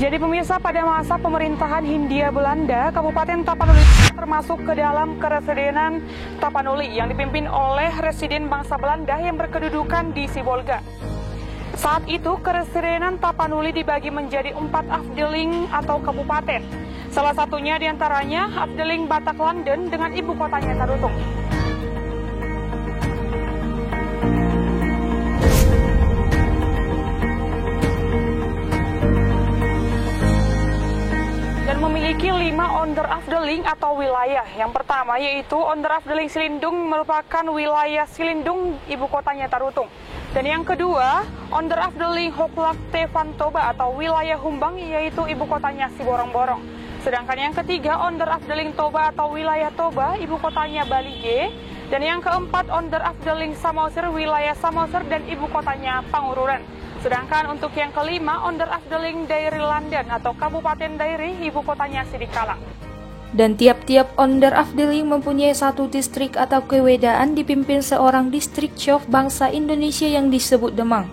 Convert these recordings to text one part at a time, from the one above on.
Jadi pemirsa, pada masa pemerintahan Hindia Belanda, Kabupaten Tapanuli termasuk ke dalam Keresidenan Tapanuli yang dipimpin oleh Residen bangsa Belanda yang berkedudukan di Sibolga. Saat itu, Keresidenan Tapanuli dibagi menjadi 4 afdeling atau kabupaten. Salah satunya diantaranya Afdeling Batak Landen dengan ibu kotanya Tarutung. Dan memiliki 5 onderafdeling atau wilayah. Yang pertama yaitu onderafdeling Silindung merupakan wilayah Silindung, ibu kotanya Tarutung. Dan yang kedua, onderafdeling Hoklak Tevan Toba atau wilayah Humbang, yaitu ibu kotanya Siborong-Borong. Sedangkan yang ketiga, onderafdeling Toba atau wilayah Toba, ibu kotanya Balige. Dan yang keempat, onderafdeling Samosir, wilayah Samosir dan ibu kotanya Pangururan. Sedangkan untuk yang kelima, onderafdeling Dairi Landen atau Kabupaten Dairi, ibu kotanya Sidikalang. Dan tiap-tiap onderafdeling mempunyai satu distrik atau kewedaan dipimpin seorang distrik chief bangsa Indonesia yang disebut Demang.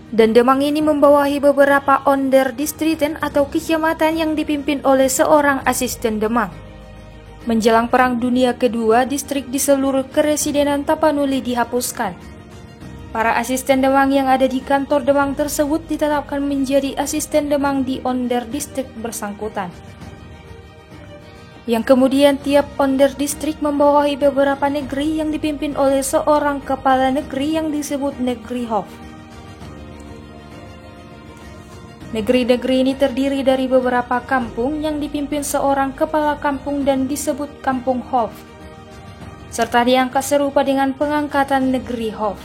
Dan Demang ini membawahi beberapa onder distriten atau kecamatan yang dipimpin oleh seorang asisten Demang. Menjelang Perang Dunia Kedua, distrik di seluruh Keresidenan Tapanuli dihapuskan. Para asisten Demang yang ada di kantor Demang tersebut ditetapkan menjadi asisten Demang di onder distrik bersangkutan. Yang kemudian tiap onder distrik membawahi beberapa negeri yang dipimpin oleh seorang kepala negeri yang disebut Negeri Hof. Negeri-negeri ini terdiri dari beberapa kampung yang dipimpin seorang kepala kampung dan disebut Kampung Hof, serta diangkat serupa dengan pengangkatan Negeri Hof.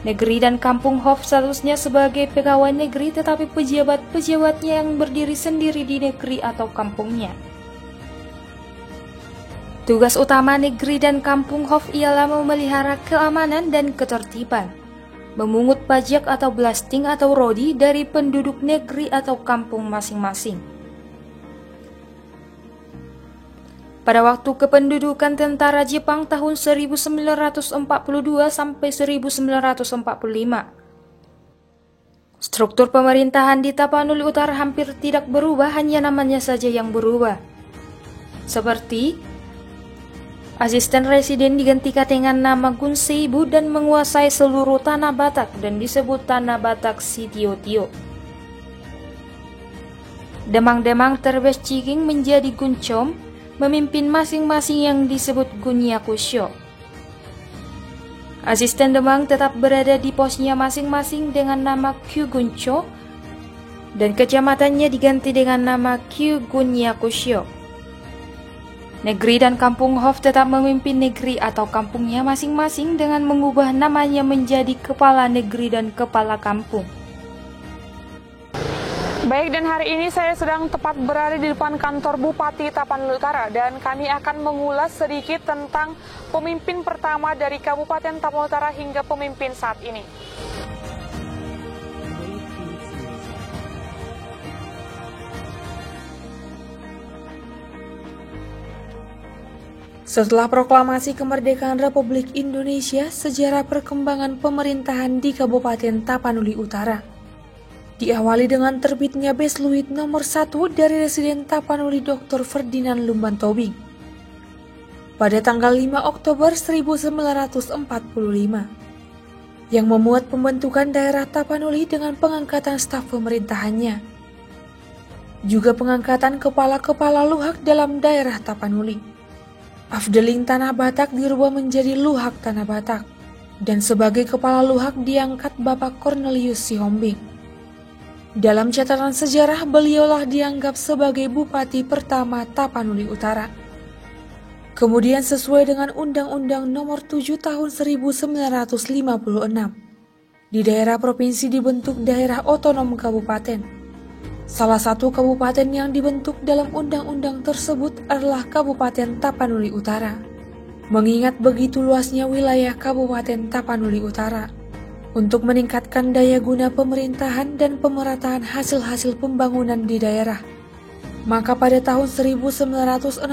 Negeri dan Kampung Hof seharusnya sebagai pegawai negeri, tetapi pejabat-pejabatnya yang berdiri sendiri di negeri atau kampungnya. Tugas utama negeri dan Kampung Hof ialah memelihara keamanan dan ketertiban, memungut pajak atau blasting atau rodi dari penduduk negeri atau kampung masing-masing. Pada waktu kependudukan tentara Jepang tahun 1942 sampai 1945, struktur pemerintahan di Tapanuli Utara hampir tidak berubah, hanya namanya saja yang berubah. Seperti asisten residen digantikan dengan nama Gunseibu dan menguasai seluruh tanah Batak dan disebut Tanah Batak Sitio-tio. Demang-demang Terbes Ciging menjadi Guncom, memimpin masing-masing yang disebut Gunyakusyo. Asisten Demang tetap berada di posnya masing-masing dengan nama Kyu Guncho dan kecamatannya diganti dengan nama Kyu Gunyakusyo. Negeri dan Kampung Hof tetap memimpin negeri atau kampungnya masing-masing dengan mengubah namanya menjadi Kepala Negeri dan Kepala Kampung. Baik, dan hari ini saya sedang tepat berada di depan kantor Bupati Tapanuli Utara dan kami akan mengulas sedikit tentang pemimpin pertama dari Kabupaten Tapanuli Utara hingga pemimpin saat ini. Setelah proklamasi kemerdekaan Republik Indonesia, sejarah perkembangan pemerintahan di Kabupaten Tapanuli Utara diawali dengan terbitnya Besluit nomor 1 dari Residen Tapanuli Dr. Ferdinand Lumban Tobing pada tanggal 5 Oktober 1945 yang memuat pembentukan daerah Tapanuli dengan pengangkatan staf pemerintahannya, juga pengangkatan kepala-kepala luhak dalam daerah Tapanuli. Afdeling Tanah Batak dirubah menjadi Luhak Tanah Batak, dan sebagai kepala luhak diangkat Bapak Cornelius Sihombing. Dalam catatan sejarah, beliaulah dianggap sebagai Bupati pertama Tapanuli Utara. Kemudian sesuai dengan Undang-Undang Nomor 7 Tahun 1956, di daerah provinsi dibentuk daerah otonom kabupaten. Salah satu kabupaten yang dibentuk dalam undang-undang tersebut adalah Kabupaten Tapanuli Utara. Mengingat begitu luasnya wilayah Kabupaten Tapanuli Utara, untuk meningkatkan daya guna pemerintahan dan pemerataan hasil-hasil pembangunan di daerah, maka pada tahun 1964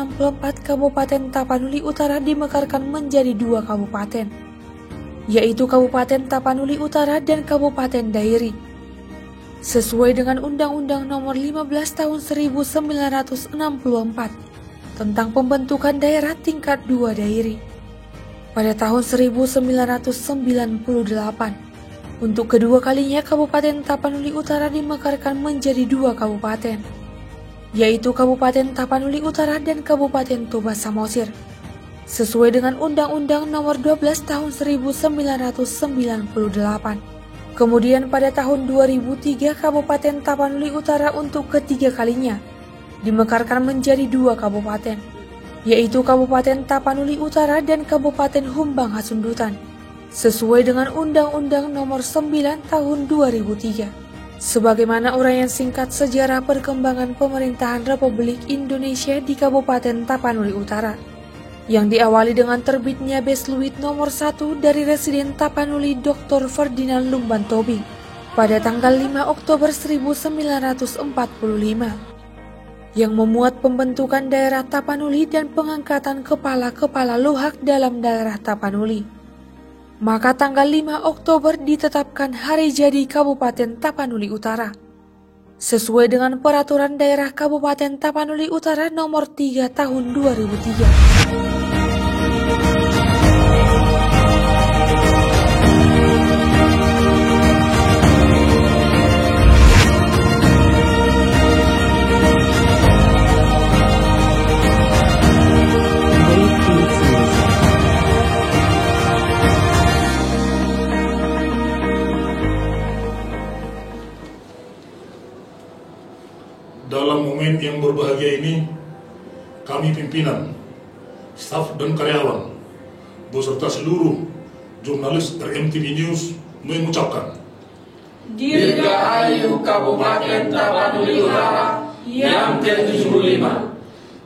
Kabupaten Tapanuli Utara dimekarkan menjadi 2 kabupaten, yaitu Kabupaten Tapanuli Utara dan Kabupaten Dairi. sesuai dengan Undang-Undang Nomor 15 Tahun 1964 tentang pembentukan daerah tingkat 2 dairi. Pada tahun 1998, untuk kedua kalinya Kabupaten Tapanuli Utara dimekarkan menjadi 2 kabupaten, yaitu Kabupaten Tapanuli Utara dan Kabupaten Toba Samosir, sesuai dengan Undang-Undang Nomor 12 Tahun 1998. Kemudian pada tahun 2003 Kabupaten Tapanuli Utara untuk ketiga kalinya dimekarkan menjadi 2 kabupaten, yaitu Kabupaten Tapanuli Utara dan Kabupaten Humbang Hasundutan, sesuai dengan Undang-Undang Nomor 9 Tahun 2003. Sebagaimana uraian singkat sejarah perkembangan pemerintahan Republik Indonesia di Kabupaten Tapanuli Utara, yang diawali dengan terbitnya Besluit Nomor 1 dari Residen Tapanuli Dr. Ferdinand Lumban Tobing pada tanggal 5 Oktober 1945, yang memuat pembentukan daerah Tapanuli dan pengangkatan kepala-kepala luhak dalam daerah Tapanuli. Maka tanggal 5 Oktober ditetapkan hari jadi Kabupaten Tapanuli Utara, sesuai dengan Peraturan Daerah Kabupaten Tapanuli Utara Nomor 3 Tahun 2003. Dalam momen yang berbahagia ini, kami pimpinan, staf dan karyawan, beserta seluruh jurnalis RMTV News mengucapkan Dirgahayu Kabupaten Tapanuli Utara yang ke-75.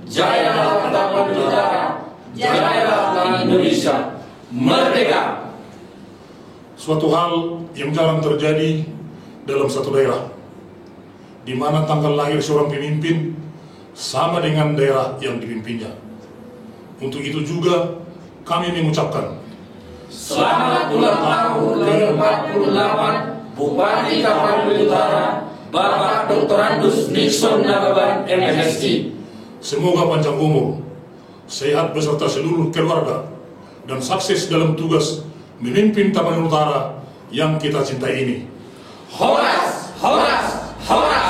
Jayalah Tapanuli Utara, jayalah Indonesia, merdeka. Suatu hal yang jarang terjadi dalam satu daerah, di mana tanggal lahir seorang pemimpin sama dengan daerah yang dipimpinnya. Untuk itu juga kami mengucapkan Selamat ulang tahun ke-48 Bupati Tapanuli Utara, Bapak Dr. Andus Nixon Nababan MSc. Semoga panjang umur, sehat beserta seluruh keluarga, dan sukses dalam tugas memimpin Tapanuli Utara yang kita cintai ini. Horas, horas, horas.